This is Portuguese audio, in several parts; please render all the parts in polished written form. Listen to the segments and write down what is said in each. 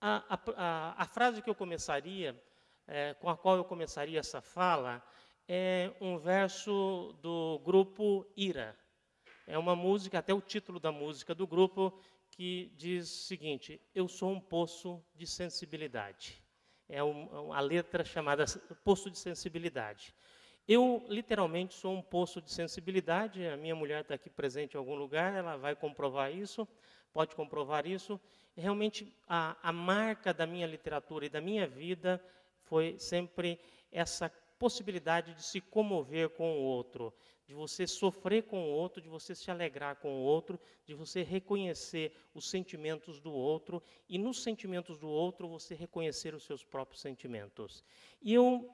A frase que eu começaria, com a qual eu começaria essa fala, é um verso do grupo Ira. É uma música, até o título da música do grupo, que diz o seguinte: eu sou um poço de sensibilidade. A letra chamada Poço de Sensibilidade. Eu, literalmente, sou um poço de sensibilidade. A minha mulher está aqui presente em algum lugar, ela vai comprovar isso, pode comprovar isso. Realmente, a marca da minha literatura e da minha vida foi sempre essa possibilidade de se comover com o outro, de você sofrer com o outro, de você se alegrar com o outro, de você reconhecer os sentimentos do outro e nos sentimentos do outro você reconhecer os seus próprios sentimentos. E eu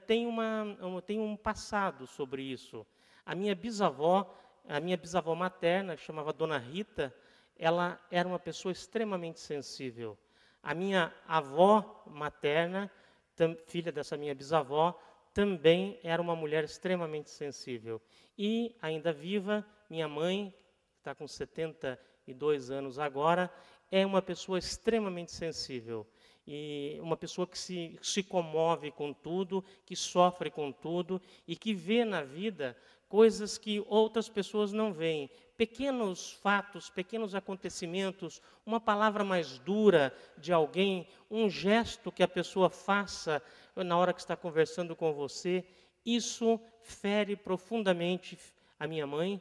tenho um passado sobre isso. A minha bisavó materna, que chamava Dona Rita, ela era uma pessoa extremamente sensível. A minha avó materna, filha dessa minha bisavó, também era uma mulher extremamente sensível. E, ainda viva, minha mãe, que está com 72 anos agora, é uma pessoa extremamente sensível. E uma pessoa que se comove com tudo, que sofre com tudo e que vê na vida coisas que outras pessoas não veem. Pequenos fatos, pequenos acontecimentos, uma palavra mais dura de alguém, um gesto que a pessoa faça na hora que está conversando com você, isso fere profundamente a minha mãe,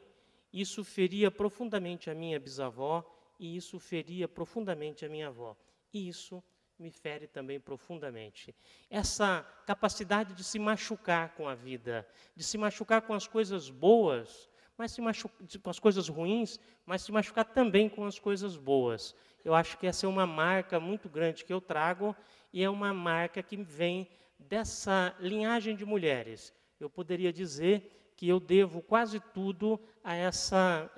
isso feria profundamente a minha bisavó e isso feria profundamente a minha avó. E isso me fere também profundamente. Essa capacidade de se machucar com a vida, de se machucar com as coisas boas, mas com as coisas ruins, mas se machucar também com as coisas boas. Eu acho que essa é uma marca muito grande que eu trago e é uma marca que vem dessa linhagem de mulheres. Eu poderia dizer que eu devo quase tudo a essa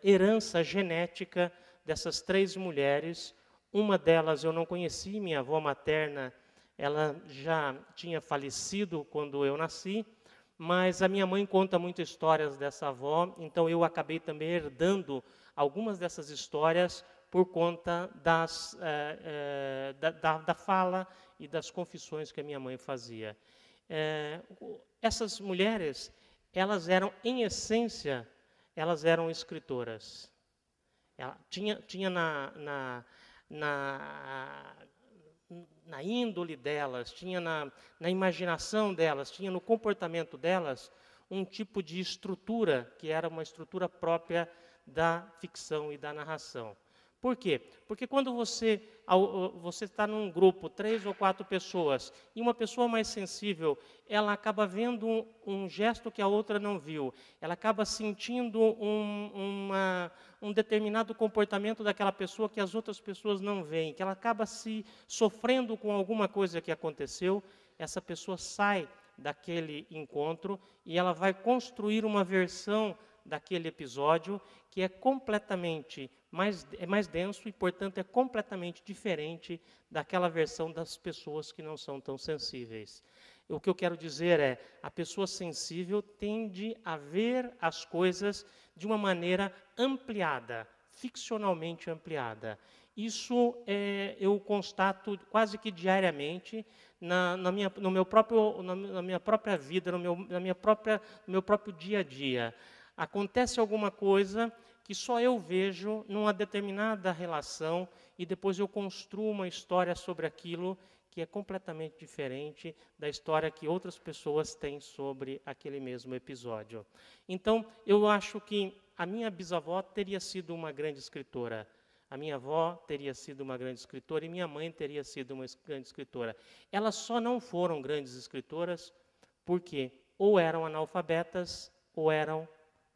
herança genética dessas três mulheres. Uma delas eu não conheci, minha avó materna, ela já tinha falecido quando eu nasci, mas a minha mãe conta muitas histórias dessa avó, então eu acabei também herdando algumas dessas histórias por conta da fala e das confissões que a minha mãe fazia. Essas mulheres, elas eram, em essência, elas eram escritoras. Ela tinha na índole delas, tinha na imaginação delas, tinha no comportamento delas um tipo de estrutura que era uma estrutura própria da ficção e da narração. Por quê? Porque quando você está num grupo, 3 ou 4 pessoas, e uma pessoa mais sensível, ela acaba vendo um gesto que a outra não viu, ela acaba sentindo um determinado comportamento daquela pessoa que as outras pessoas não veem, que ela acaba se sofrendo com alguma coisa que aconteceu, essa pessoa sai daquele encontro e ela vai construir uma versão daquele episódio que é completamente mais denso e, portanto, é completamente diferente daquela versão das pessoas que não são tão sensíveis. O que eu quero dizer é, a pessoa sensível tende a ver as coisas de uma maneira ampliada, ficcionalmente ampliada. Isso eu constato quase que diariamente na minha própria vida, no meu próprio dia a dia. Acontece alguma coisa que só eu vejo numa determinada relação e depois eu construo uma história sobre aquilo que é completamente diferente da história que outras pessoas têm sobre aquele mesmo episódio. Então, eu acho que a minha bisavó teria sido uma grande escritora, a minha avó teria sido uma grande escritora e minha mãe teria sido uma grande escritora. Elas só não foram grandes escritoras porque ou eram analfabetas ou eram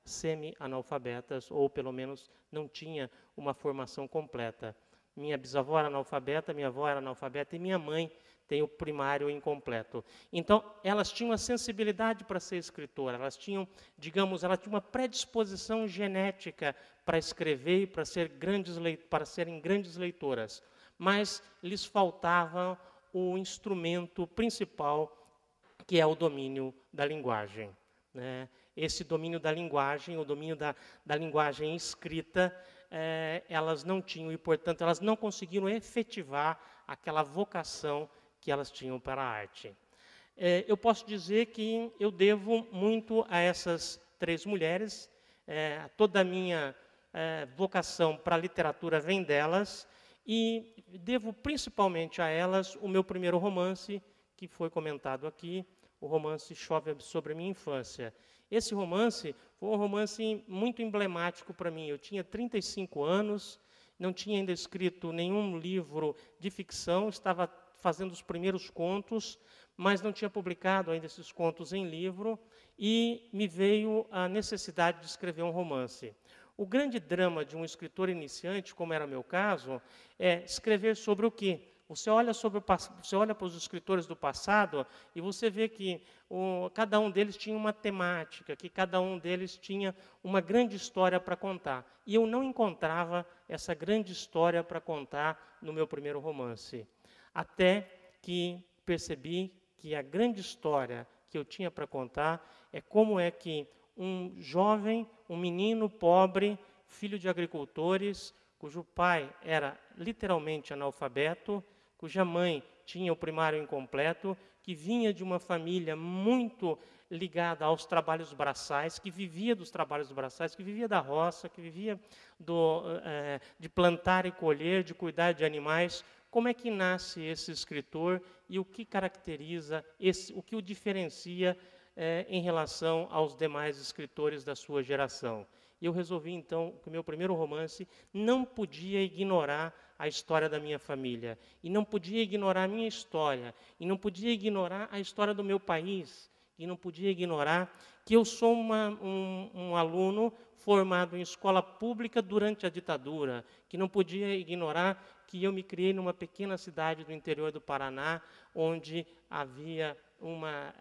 semi-analfabetas, ou pelo menos não tinha uma formação completa. Minha bisavó era analfabeta, minha avó era analfabeta e minha mãe tem o primário incompleto. Então, elas tinham a sensibilidade para ser escritora, elas tinham, digamos, ela tinha uma predisposição genética para escrever e para serem grandes leitoras, mas lhes faltava o instrumento principal, que é o domínio da linguagem, né? Esse domínio da linguagem, o domínio da linguagem escrita, elas não tinham, e, portanto, elas não conseguiram efetivar aquela vocação que elas tinham para a arte. Eu posso dizer que eu devo muito a essas 3 mulheres, toda a minha vocação para a literatura vem delas, e devo principalmente a elas o meu primeiro romance, que foi comentado aqui, o romance Chove sobre a Minha Infância. Esse romance foi um romance muito emblemático para mim. Eu tinha 35 anos, não tinha ainda escrito nenhum livro de ficção, estava fazendo os primeiros contos, mas não tinha publicado ainda esses contos em livro, e me veio a necessidade de escrever um romance. O grande drama de um escritor iniciante, como era meu caso, é escrever sobre o quê? Você olha para os escritores do passado e você vê que cada um deles tinha uma temática, que cada um deles tinha uma grande história para contar. E eu não encontrava essa grande história para contar no meu primeiro romance. Até que percebi que a grande história que eu tinha para contar é como é que um jovem, um menino pobre, filho de agricultores, cujo pai era literalmente analfabeto, cuja mãe tinha o primário incompleto, que vinha de uma família muito ligada aos trabalhos braçais, que vivia dos trabalhos braçais, que vivia da roça, que vivia de plantar e colher, de cuidar de animais. Como é que nasce esse escritor e o que caracteriza, o que o diferencia em relação aos demais escritores da sua geração? E eu resolvi, então, que o meu primeiro romance não podia ignorar a história da minha família, e não podia ignorar a minha história, e não podia ignorar a história do meu país, e não podia ignorar que eu sou um aluno formado em escola pública durante a ditadura, que não podia ignorar que eu me criei numa pequena cidade do interior do Paraná, onde havia uma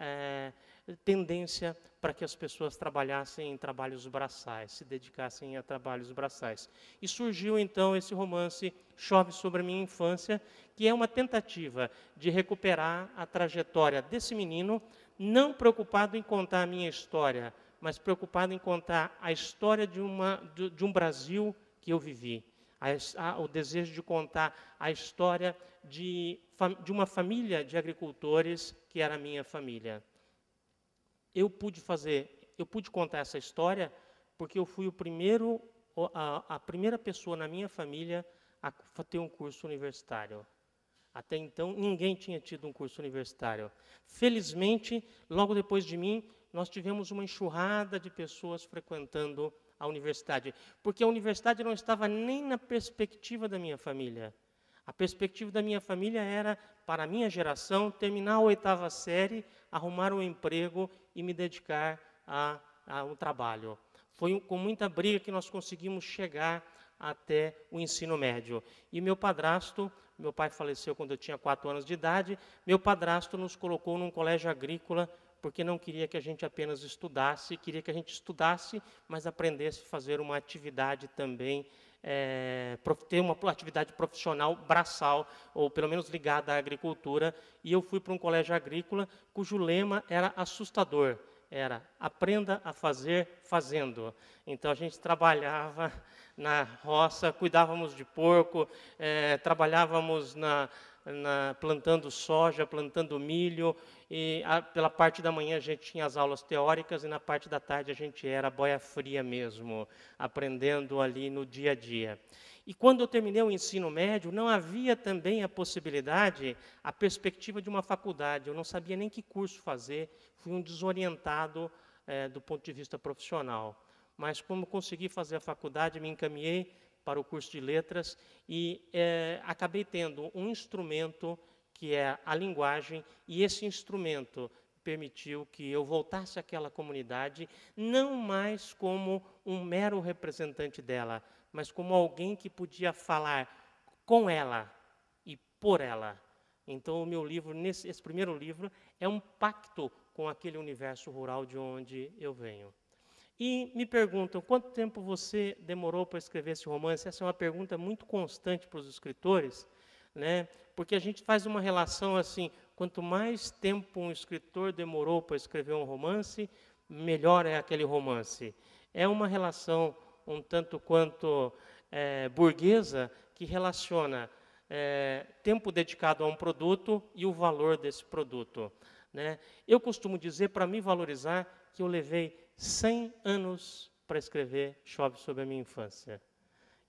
tendência para que as pessoas trabalhassem em trabalhos braçais, se dedicassem a trabalhos braçais. E surgiu, então, esse romance Chove sobre a Minha Infância, que é uma tentativa de recuperar a trajetória desse menino, não preocupado em contar a minha história, mas preocupado em contar a história de um Brasil que eu vivi. O desejo de contar a história de uma família de agricultores que era a minha família. Eu pude contar essa história porque eu fui a primeira pessoa na minha família a ter um curso universitário. Até então, ninguém tinha tido um curso universitário. Felizmente, logo depois de mim, nós tivemos uma enxurrada de pessoas frequentando a universidade, porque a universidade não estava nem na perspectiva da minha família. A perspectiva da minha família era, para a minha geração, terminar a 8ª série, arrumar um emprego e me dedicar a um trabalho. Foi com muita briga que nós conseguimos chegar até o ensino médio. E meu pai faleceu quando eu tinha 4 anos de idade, meu padrasto nos colocou num colégio agrícola, porque não queria que a gente apenas estudasse, queria que a gente estudasse, mas aprendesse a fazer uma atividade também, ter uma atividade profissional braçal, ou pelo menos ligada à agricultura, e eu fui para um colégio agrícola cujo lema era assustador, era aprenda a fazer fazendo. Então a gente trabalhava na roça, cuidávamos de porco, trabalhávamos plantando soja, plantando milho, e pela parte da manhã a gente tinha as aulas teóricas e na parte da tarde a gente era boia fria mesmo, aprendendo ali no dia a dia. E quando eu terminei o ensino médio, não havia também a possibilidade, a perspectiva de uma faculdade. Eu não sabia nem que curso fazer, fui um desorientado do ponto de vista profissional. Mas como consegui fazer a faculdade, me encaminhei para o curso de letras e acabei tendo um instrumento que é a linguagem, e esse instrumento permitiu que eu voltasse àquela comunidade, não mais como um mero representante dela, mas como alguém que podia falar com ela e por ela. Então, o meu livro, esse primeiro livro, é um pacto com aquele universo rural de onde eu venho. E me perguntam, quanto tempo você demorou para escrever esse romance? Essa é uma pergunta muito constante para os escritores, né? Porque a gente faz uma relação assim, quanto mais tempo um escritor demorou para escrever um romance, melhor é aquele romance. É uma relação um tanto quanto burguesa que relaciona tempo dedicado a um produto e o valor desse produto, né? Eu costumo dizer, para me valorizar, que eu levei 100 anos para escrever Chove sobre a Minha Infância.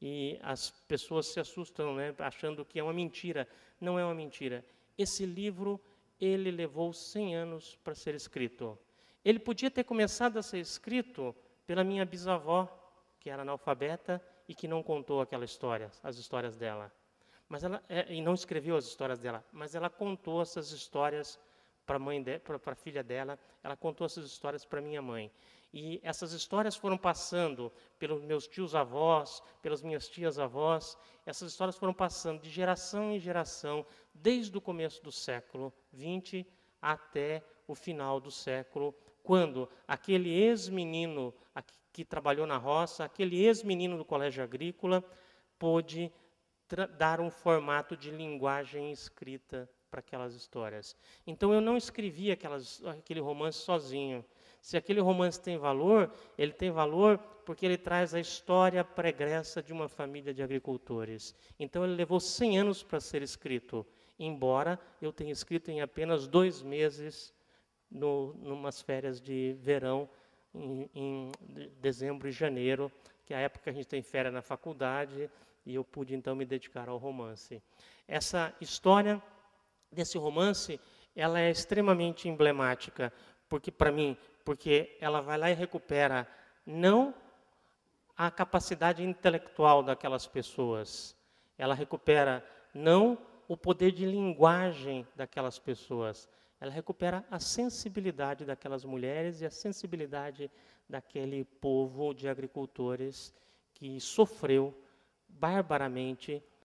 E as pessoas se assustam, né, achando que é uma mentira. Não é uma mentira. Esse livro, ele levou 100 anos para ser escrito. Ele podia ter começado a ser escrito pela minha bisavó, que era analfabeta e que não contou aquela história, as histórias dela. Mas ela e não escreveu as histórias dela, mas ela contou essas histórias para a filha dela, ela contou essas histórias para minha mãe. E essas histórias foram passando pelos meus tios-avós, pelas minhas tias-avós, essas histórias foram passando de geração em geração, desde o começo do século XX até o final do século, quando aquele ex-menino que trabalhou na roça, aquele ex-menino do colégio agrícola, pôde dar um formato de linguagem escrita para aquelas histórias. Então, eu não escrevi aquele romance sozinho. Se aquele romance tem valor, ele tem valor porque ele traz a história pregressa de uma família de agricultores. Então, ele levou 100 anos para ser escrito, embora eu tenha escrito em apenas 2 meses, numas férias de verão, em dezembro e janeiro, que é a época que a gente tem férias na faculdade, e eu pude, então, me dedicar ao romance. Essa história desse romance, ela é extremamente emblemática, para mim, porque ela vai lá e recupera não a capacidade intelectual daquelas pessoas, ela recupera não o poder de linguagem daquelas pessoas, ela recupera a sensibilidade daquelas mulheres e a sensibilidade daquele povo de agricultores que sofreu barbaramente